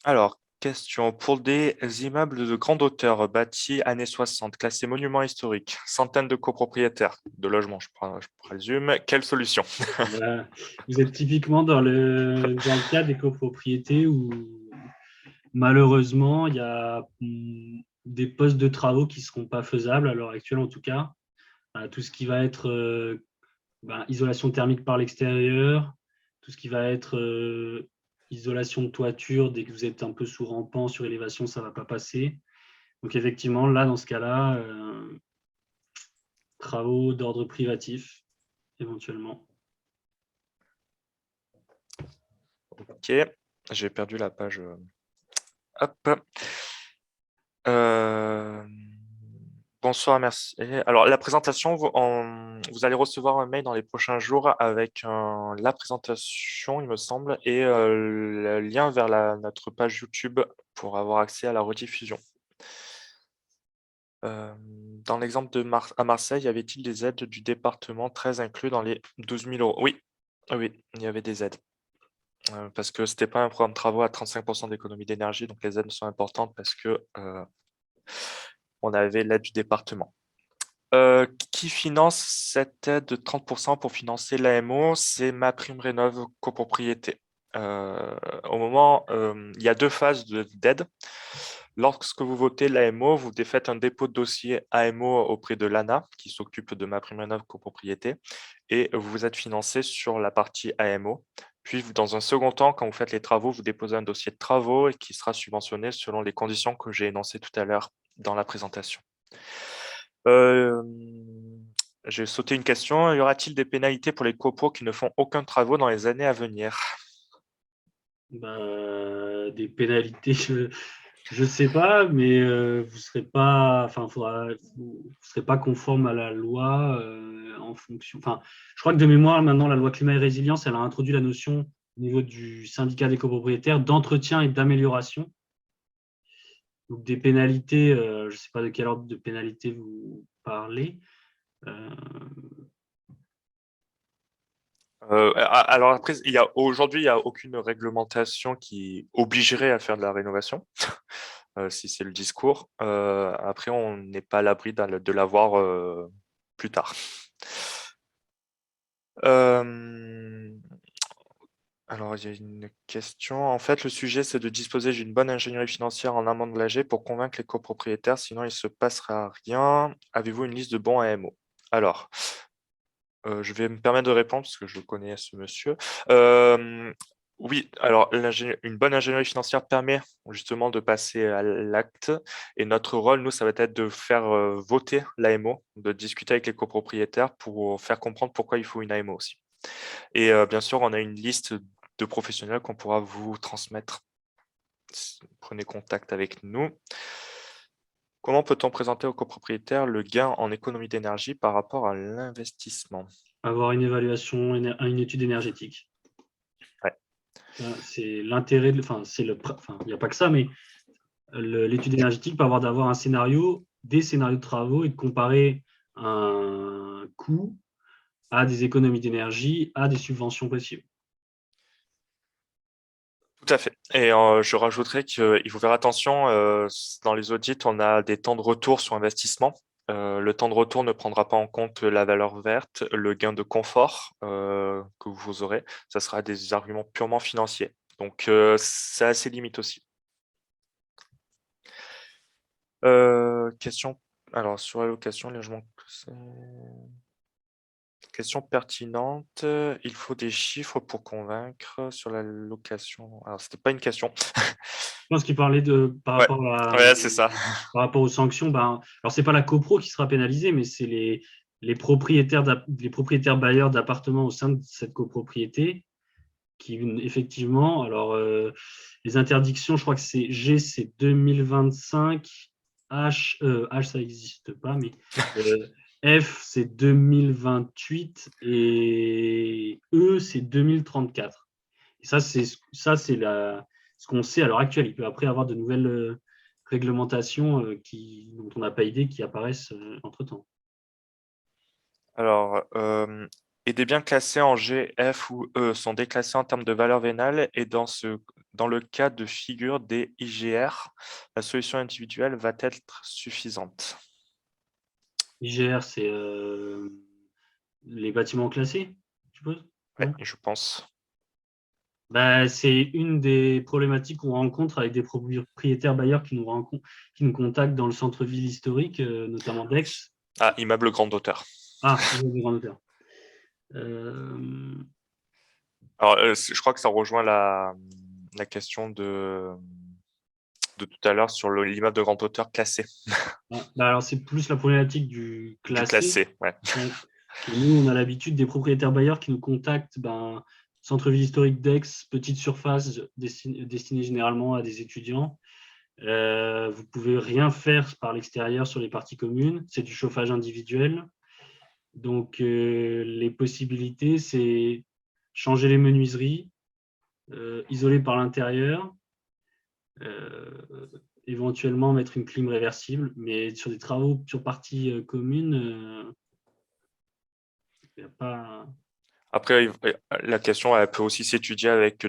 Alors, question. Pour des immeubles de grande hauteur bâtis années 60, classés monuments historiques, centaines de copropriétaires de logements, je présume, quelle solution? Vous êtes typiquement dans le cas des copropriétés où malheureusement il y a des postes de travaux qui ne seront pas faisables à l'heure actuelle en tout cas. Tout ce qui va être isolation thermique par l'extérieur, tout ce qui va être isolation de toiture, dès que vous êtes un peu sous rampant, sur élévation, ça ne va pas passer. Donc effectivement, là, dans ce cas-là, travaux d'ordre privatif, éventuellement. Ok, j'ai perdu la page. Hop. Bonsoir, merci. Alors, la présentation, vous allez recevoir un mail dans les prochains jours avec la présentation, il me semble, et le lien vers notre page YouTube pour avoir accès à la rediffusion. Dans l'exemple à Marseille, y avait-il des aides du département très inclus dans les 12 000 euros? Oui, oui, il y avait des aides. Parce que c'était pas un programme de travaux à 35% d'économie d'énergie, donc les aides sont importantes parce que on avait l'aide du département. Qui finance cette aide de 30% pour financer l'AMO? C'est MaPrimeRénov' copropriété. Au moment, il y a 2 phases d'aide. Lorsque vous votez l'AMO, vous faites un dépôt de dossier AMO auprès de l'ANA, qui s'occupe de MaPrimeRénov' copropriété, et vous êtes financé sur la partie AMO. Puis, dans un second temps, quand vous faites les travaux, vous déposez un dossier de travaux et qui sera subventionné selon les conditions que j'ai énoncées tout à l'heure dans la présentation. J'ai sauté une question. Y aura-t-il des pénalités pour les copros qui ne font aucun travaux dans les années à venir? Des pénalités, je ne sais pas, mais vous ne serez pas, vous serez pas conforme à la loi en fonction. Je crois que de mémoire, maintenant, la loi climat et résilience, elle a introduit la notion au niveau du syndicat des copropriétaires d'entretien et d'amélioration. Donc des pénalités, je ne sais pas de quel ordre de pénalité vous parlez. Alors après, aujourd'hui, il n'y a aucune réglementation qui obligerait à faire de la rénovation, si c'est le discours. Après, on n'est pas à l'abri de l'avoir plus tard. Alors, il y a une question. En fait, le sujet, c'est de disposer d'une bonne ingénierie financière en amont de l'AG pour convaincre les copropriétaires, sinon il ne se passera rien. Avez-vous une liste de bons AMO? Alors, je vais me permettre de répondre parce que je connais ce monsieur. Oui, alors une bonne ingénierie financière permet justement de passer à l'acte. Et notre rôle, nous, ça va être de faire voter l'AMO, de discuter avec les copropriétaires pour faire comprendre pourquoi il faut une AMO aussi. Et bien sûr, on a une liste de professionnels qu'on pourra vous transmettre. Prenez contact avec nous. Comment peut-on présenter aux copropriétaires le gain en économie d'énergie par rapport à l'investissement? Avoir une évaluation, une étude énergétique. Ouais. C'est l'intérêt, il n'y a pas que ça, mais l'étude énergétique peut avoir d'avoir des scénarios de travaux et de comparer un coût à des économies d'énergie, à des subventions possibles. Tout à fait. Et je rajouterais qu'il faut faire attention, dans les audits, on a des temps de retour sur investissement. Le temps de retour ne prendra pas en compte la valeur verte, le gain de confort que vous aurez. Ça sera des arguments purement financiers. Donc, c'est assez limite aussi. Question. Alors, sur la location, logement. Question pertinente. Il faut des chiffres pour convaincre sur la location. Alors, c'était pas une question. Je pense qu'il parlait par Ouais, rapport ouais, c'est ça. par rapport aux sanctions. Ben, alors, c'est pas la copro qui sera pénalisée, mais c'est les propriétaires bailleurs d'appartements au sein de cette copropriété qui, effectivement, alors, les interdictions, je crois que c'est G, c'est 2025, H, ça n'existe pas, mais F, c'est 2028 et E, c'est 2034. Et ça, c'est ce qu'on sait à l'heure actuelle. Il peut après avoir de nouvelles réglementations dont on n'a pas idée qui apparaissent entre-temps. Alors, et des biens classés en G, F ou E sont déclassés en termes de valeur vénale et dans le cas de figure des IGR, la solution individuelle va être suffisante. IGR, c'est les bâtiments classés, je suppose? Ouais, Non. je pense. Bah, c'est une des problématiques qu'on rencontre avec des propriétaires bailleurs qui nous contactent dans le centre-ville historique, notamment d'Aix. Ah, immeuble grande hauteur. Ah, il y a des grands auteurs. Euh, Alors, je crois que ça rejoint la question de tout à l'heure sur l'immeuble de grande hauteur classé. bah alors, c'est plus la problématique du Du classé. classé, ouais. Ouais. Et nous, on a l'habitude des propriétaires bailleurs qui nous contactent, ben, centre-ville historique d'Aix, petite surface destinée généralement à des étudiants. Vous pouvez rien faire par l'extérieur sur les parties communes. C'est du chauffage individuel. Donc, les possibilités, c'est changer les menuiseries, isoler par l'intérieur, éventuellement mettre une clim réversible, mais sur des travaux sur partie commune, il n'y a pas. Après, la question, elle peut aussi s'étudier avec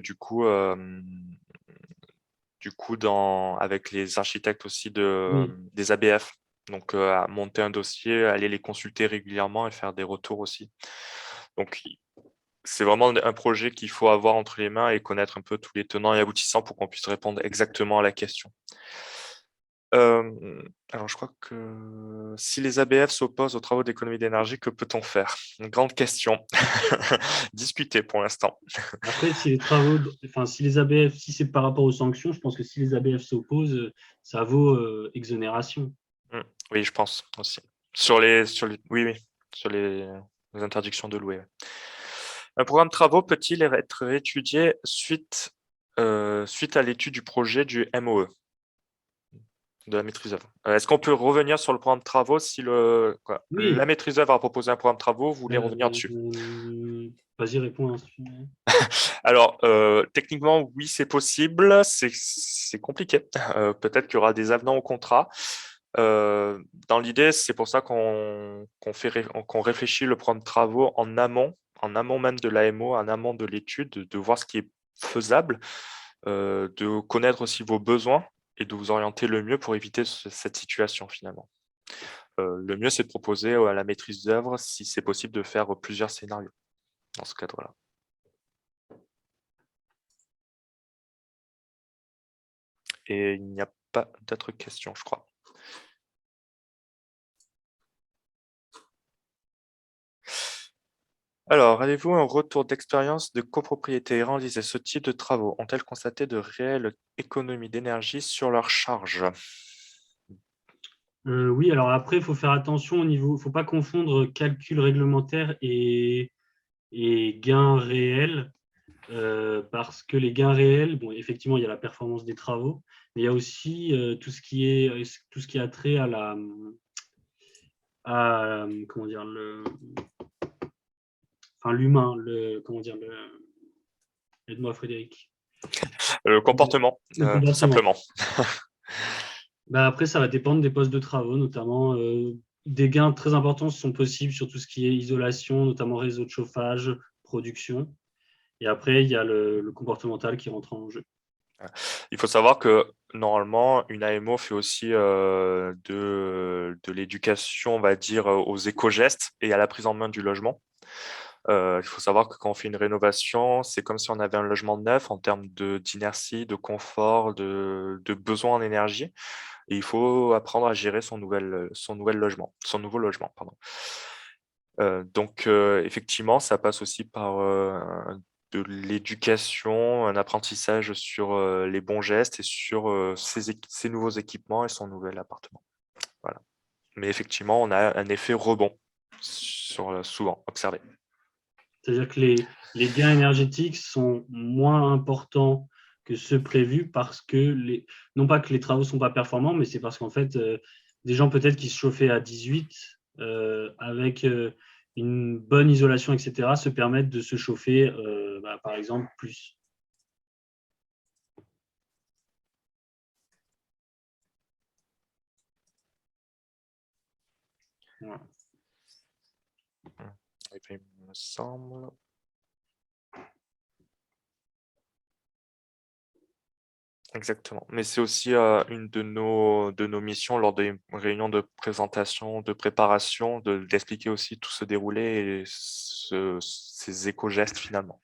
avec les architectes aussi Oui. des ABF. Donc, à monter un dossier, aller les consulter régulièrement et faire des retours aussi. Donc, c'est vraiment un projet qu'il faut avoir entre les mains et connaître un peu tous les tenants et aboutissants pour qu'on puisse répondre exactement à la question. Alors, je crois que si les ABF s'opposent aux travaux d'économie d'énergie, que peut-on faire? Une grande question. Discuter pour l'instant. Après, si les travaux, enfin, si les ABF, si c'est par rapport aux sanctions, je pense que si les ABF s'opposent, ça vaut exonération. Oui, je pense aussi. Oui, oui, sur les interdictions de louer. Ouais. Un programme de travaux peut-il être étudié suite à l'étude du projet du MOE, de la maîtrise d'œuvre? Est-ce qu'on peut revenir sur le programme de travaux si la Oui. maîtrise d'œuvre a proposé un programme de travaux, vous voulez revenir dessus? Vas-y, réponds. Alors, techniquement, oui, c'est possible. C'est compliqué. Peut-être qu'il y aura des avenants au contrat. Dans l'idée, c'est pour ça qu'on réfléchit le programme de travaux en amont même de l'AMO, en amont de l'étude, de voir ce qui est faisable, de connaître aussi vos besoins et de vous orienter le mieux pour éviter cette situation finalement. Le mieux, c'est de proposer à la maîtrise d'œuvre, si c'est possible, de faire plusieurs scénarios dans ce cadre-là. Et il n'y a pas d'autres questions, je crois. Alors, avez-vous un retour d'expérience de copropriétés ayant réalisé ce type de travaux? Ont-elles constaté de réelles économies d'énergie sur leurs charges? Oui, alors après, il faut faire attention au niveau, il ne faut pas confondre calcul réglementaire et gains réels, parce que les gains réels, bon, effectivement, il y a la performance des travaux, mais il y a aussi tout ce qui a trait comment dire, l'humain, aide-moi Frédéric. Le comportement, Le tout comportement. simplement. Bah, après, ça va dépendre des postes de travaux, notamment des gains très importants sont possibles sur tout ce qui est isolation, notamment réseau de chauffage, production. Et après, il y a le comportemental qui rentre en jeu. Il faut savoir que normalement, une AMO fait aussi de l'éducation, on va dire, aux éco-gestes et à la prise en main du logement. Il faut savoir que quand on fait une rénovation, c'est comme si on avait un logement neuf en termes d'inertie, de confort, de besoin en énergie. Et il faut apprendre à gérer son nouveau logement, pardon. Donc, effectivement, ça passe aussi par de l'éducation, un apprentissage sur les bons gestes et sur ses nouveaux équipements et son nouvel appartement. Voilà. Mais effectivement, on a un effet rebond souvent observé. C'est-à-dire que les gains énergétiques sont moins importants que ceux prévus parce que, non pas que les travaux ne sont pas performants, mais c'est parce qu'en fait, des gens peut-être qui se chauffaient à 18 avec une bonne isolation, etc., se permettent de se chauffer, par exemple, plus. Voilà. Et puis, il me semble. Exactement. Mais c'est aussi une de nos missions lors des réunions de présentation, de préparation, d'expliquer aussi tout ce déroulé et ces éco-gestes finalement.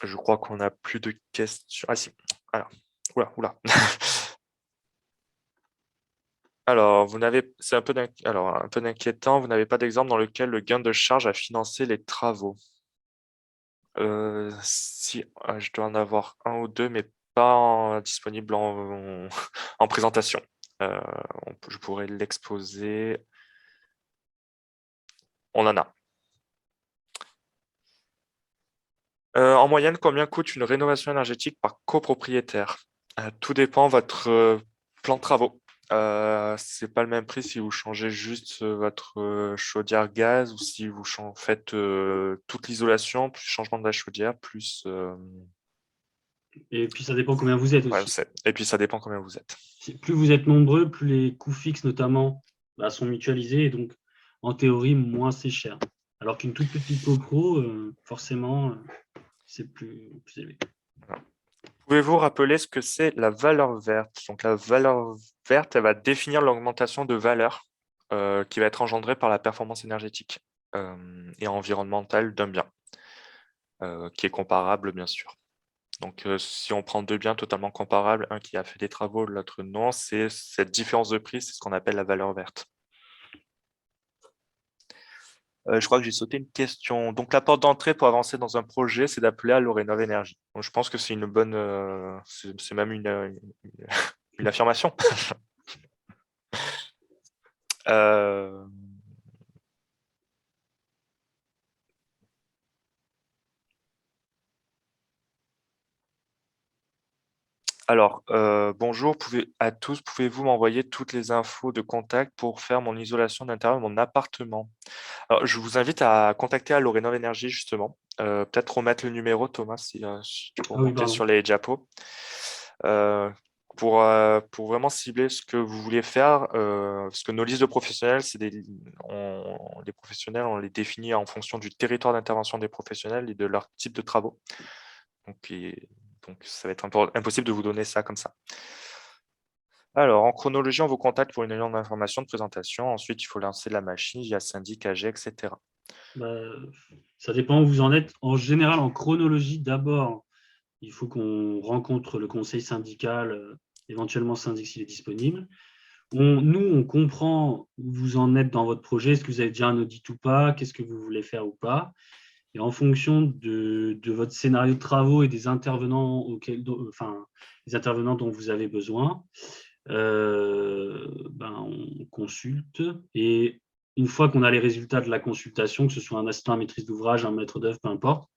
Je crois qu'on n'a plus de questions. Ah si. Alors, oula. Alors, c'est un peu inquiétant, vous n'avez pas d'exemple dans lequel le gain de charge a financé les travaux. Si, je dois en avoir un ou deux, mais pas disponible en présentation. Je pourrais l'exposer. On en a. En moyenne, combien coûte une rénovation énergétique par copropriétaire? Tout dépend de votre plan de travaux. C'est pas le même prix si vous changez juste votre chaudière gaz ou si vous faites toute l'isolation, plus changement de la chaudière, plus. Et puis, ça dépend combien vous êtes Ouais, aussi. et puis ça dépend combien vous êtes. Plus vous êtes nombreux, plus les coûts fixes, notamment, sont mutualisés et donc, en théorie, moins c'est cher. Alors qu'une toute petite copro, forcément, c'est plus élevé. Pouvez-vous rappeler ce que c'est la valeur verte? Donc la valeur verte, elle va définir l'augmentation de valeur qui va être engendrée par la performance énergétique et environnementale d'un bien, qui est comparable bien sûr. Donc si on prend deux biens totalement comparables, un qui a fait des travaux, l'autre non, c'est cette différence de prix, c'est ce qu'on appelle la valeur verte. Je crois que j'ai sauté une question. Donc, la porte d'entrée pour avancer dans un projet, c'est d'appeler à l'Orénov Énergie. Donc, je pense que c'est une bonne, c'est même une affirmation. Euh, Alors, bonjour à tous. Pouvez-vous m'envoyer toutes les infos de contact pour faire mon isolation d'intérieur de mon appartement? Alors, je vous invite à contacter à l'Orénov Énergie, justement. Peut-être remettre le numéro, Thomas, si tu peux Ah oui, remonter pardon. sur les diapos. Pour vraiment cibler ce que vous voulez faire, parce que nos listes de professionnels, les professionnels, on les définit en fonction du territoire d'intervention des professionnels et de leur type de travaux. Donc ça va être impossible de vous donner ça comme ça. Alors, en chronologie, on vous contacte pour une réunion d'information, de présentation. Ensuite, il faut lancer la machine via syndic, AG, etc. Ça dépend où vous en êtes. En général, en chronologie, d'abord, il faut qu'on rencontre le conseil syndical, éventuellement syndic s'il est disponible. Nous, on comprend où vous en êtes dans votre projet. Est-ce que vous avez déjà un audit ou pas? Qu'est-ce que vous voulez faire ou pas? Et en fonction de votre scénario de travaux et des intervenants les intervenants dont vous avez besoin, on consulte. Et une fois qu'on a les résultats de la consultation, que ce soit un assistant à maîtrise d'ouvrage, un maître d'œuvre, peu importe,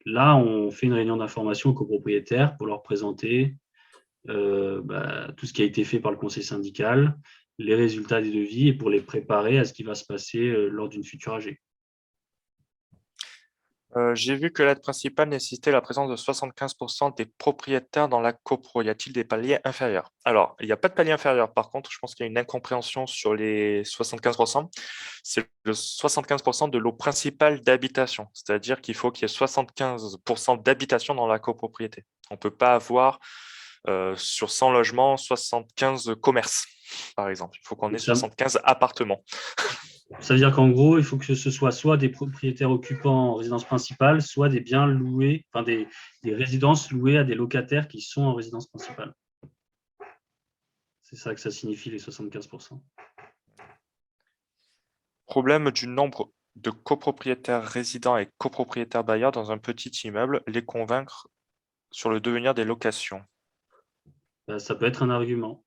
là, on fait une réunion d'information aux copropriétaires pour leur présenter tout ce qui a été fait par le conseil syndical, les résultats des devis et pour les préparer à ce qui va se passer lors d'une future AG. J'ai vu que l'aide principale nécessitait la présence de 75% des propriétaires dans la copro. Y a-t-il des paliers inférieurs? Alors, il n'y a pas de palier inférieur. Par contre, je pense qu'il y a une incompréhension sur les 75%. C'est le 75% de l'eau principale d'habitation. C'est-à-dire qu'il faut qu'il y ait 75% d'habitation dans la copropriété. On ne peut pas avoir sur 100 logements 75 commerces, par exemple. Il faut qu'on ait Donc, 75 appartements. ça veut dire qu'en gros, il faut que ce soit des propriétaires occupants en résidence principale, soit des biens loués, enfin des résidences louées à des locataires qui sont en résidence principale. C'est ça que ça signifie, les 75%. Problème du nombre de copropriétaires résidents et copropriétaires bailleurs dans un petit immeuble, les convaincre sur le devenir des locations. Ça peut être un argument,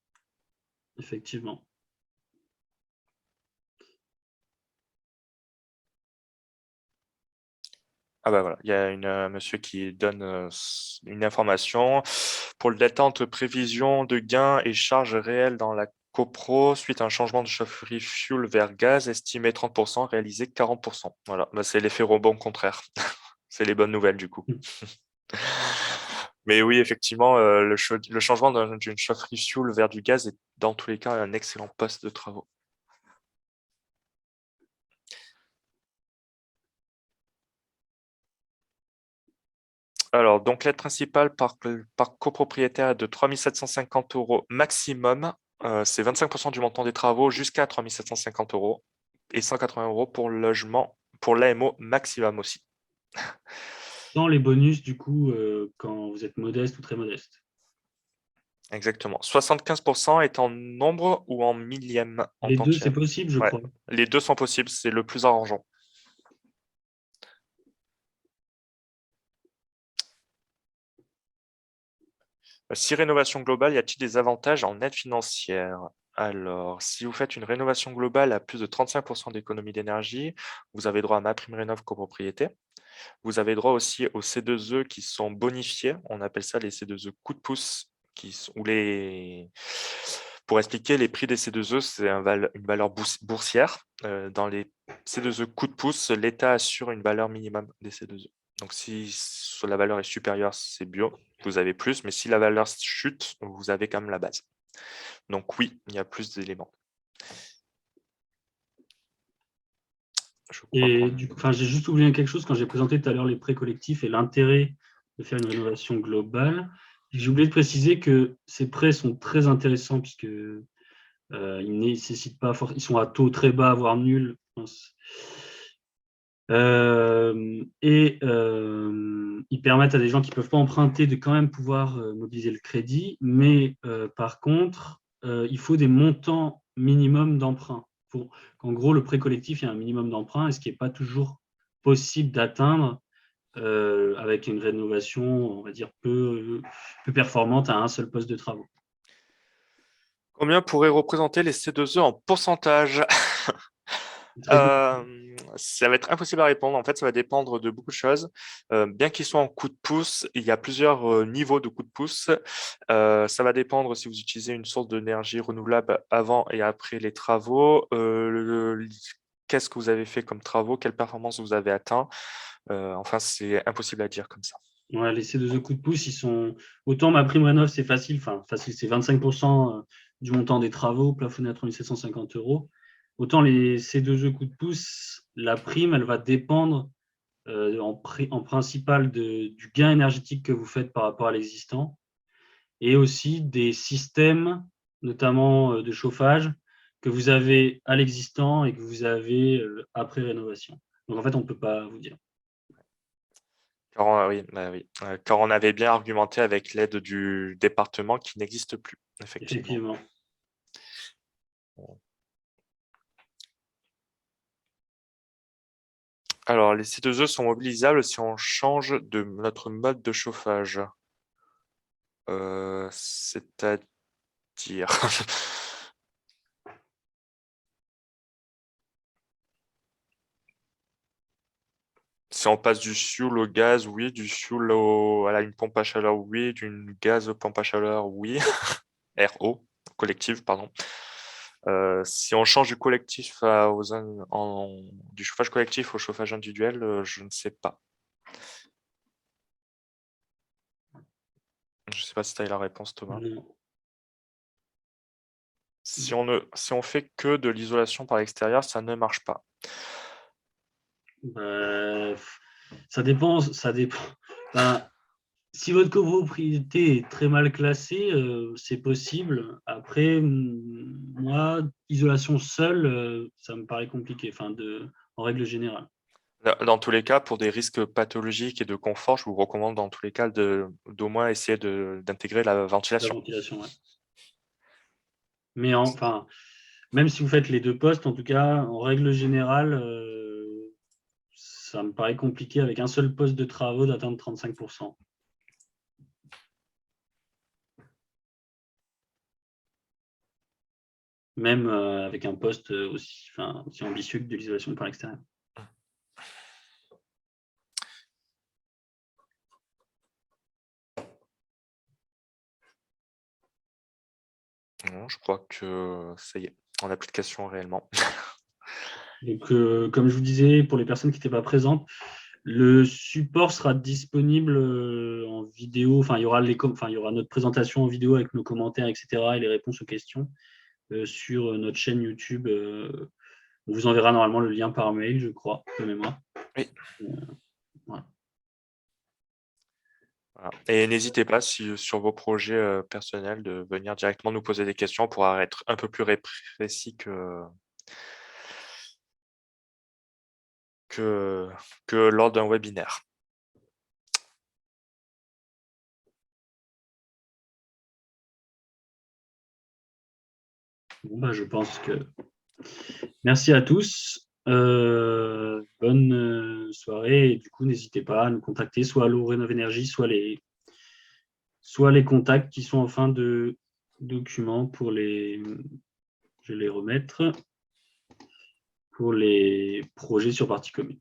effectivement. Ah bah voilà, il y a monsieur qui donne une information. Pour le détente prévision de gains et charges réelles dans la copro, suite à un changement de chaufferie fuel vers gaz, estimé 30%, réalisé 40%. Voilà, bah, c'est l'effet rebond contraire. C'est les bonnes nouvelles du coup. Mais oui, effectivement, le changement d'une chaufferie fuel vers du gaz est dans tous les cas un excellent poste de travaux. Alors, donc l'aide principale par copropriétaire est de 3 750 € maximum. C'est 25% du montant des travaux jusqu'à 3 750 € et 180 € pour le logement, pour l'AMO maximum aussi. Sans les bonus, du coup, quand vous êtes modeste ou très modeste. Exactement. 75% est en nombre ou en millième en Les deux, c'est tantième. possible, je Ouais. crois. Les deux sont possibles, c'est le plus arrangeant. Si rénovation globale, y a-t-il des avantages en aide financière? Alors, si vous faites une rénovation globale à plus de 35% d'économie d'énergie, vous avez droit à MaPrimeRénov' copropriété. Vous avez droit aussi aux C2E qui sont bonifiés. On appelle ça les C2E coup de pouce, Pour expliquer, les prix des C2E, c'est une valeur boursière. Dans les C2E coup de pouce, l'État assure une valeur minimum des C2E. Donc, si la valeur est supérieure, c'est bio, vous avez plus, mais si la valeur chute, vous avez quand même la base. Donc oui, il y a plus d'éléments. Et du coup, j'ai juste oublié quelque chose quand j'ai présenté tout à l'heure les prêts collectifs et l'intérêt de faire une rénovation globale. J'ai oublié de préciser que ces prêts sont très intéressants puisque ils nécessitent pas ils sont à taux très bas, voire nul, je pense. Ils permettent à des gens qui ne peuvent pas emprunter de quand même pouvoir mobiliser le crédit, mais par contre, il faut des montants minimums d'emprunt. En gros, le prêt collectif, il y a un minimum d'emprunt, et ce qui n'est pas toujours possible d'atteindre avec une rénovation, on va dire, peu performante à un seul poste de travaux. Combien pourrait représenter les C2E en pourcentage? Très good. Ça va être impossible à répondre. En fait, ça va dépendre de beaucoup de choses. Bien qu'ils soient en coup de pouce, il y a plusieurs niveaux de coup de pouce. Ça va dépendre si vous utilisez une source d'énergie renouvelable avant et après les travaux. Qu'est-ce que vous avez fait comme travaux? Quelle performance vous avez atteint? Enfin, c'est impossible à dire comme ça. Ouais, les C2E coup de pouce, ils sont. Autant MaPrimeRénov', c'est facile, facile, c'est 25% du montant des travaux, plafonné à 3 750 €. Autant les C2E coup de pouce, la prime, elle va dépendre en principal du gain énergétique que vous faites par rapport à l'existant et aussi des systèmes, notamment de chauffage, que vous avez à l'existant et que vous avez après rénovation. Donc en fait, on ne peut pas vous dire. Oui, bah oui. Car on avait bien argumenté avec l'aide du département qui n'existe plus, effectivement. Effectivement. Alors, les C2E sont mobilisables si on change de notre mode de chauffage. C'est-à-dire... Si on passe du fioul au gaz, oui. Du fioul à une pompe à chaleur, oui. D'une gaz aux pompe à chaleur, oui. RO, collectif, pardon. Si on change du collectif du chauffage collectif au chauffage individuel, je ne sais pas. Je ne sais pas si tu as eu la réponse, Thomas. Non. Si on fait que de l'isolation par l'extérieur, ça ne marche pas. Bah, ça dépend. Enfin, si votre copropriété est très mal classée, c'est possible. Après, moi, isolation seule, ça me paraît compliqué, en règle générale. Dans tous les cas, pour des risques pathologiques et de confort, je vous recommande dans tous les cas d'au moins essayer d'intégrer la La ventilation. ventilation, ouais. Mais enfin, même si vous faites les deux postes, en tout cas, en règle générale, ça me paraît compliqué avec un seul poste de travaux d'atteindre 35%. Même avec un poste aussi ambitieux que de l'isolation par l'extérieur. Non, je crois que ça y est, on n'a plus de questions réellement. Donc, comme je vous disais, pour les personnes qui n'étaient pas présentes, le support sera disponible en vidéo. Il y aura notre présentation en vidéo avec nos commentaires, etc., et les réponses aux questions sur notre chaîne YouTube. On vous enverra normalement le lien par mail, je crois, de mémoire. Oui. Voilà. Voilà. Et n'hésitez pas, sur vos projets personnels, de venir directement nous poser des questions pour être un peu plus précis que lors d'un webinaire. Bon, je pense que... Merci à tous. Bonne soirée. Et du coup, n'hésitez pas à nous contacter, soit à Allo Rénov Énergie, soit les contacts qui sont en fin de document pour les... Je vais les remettre pour les projets sur partie commune.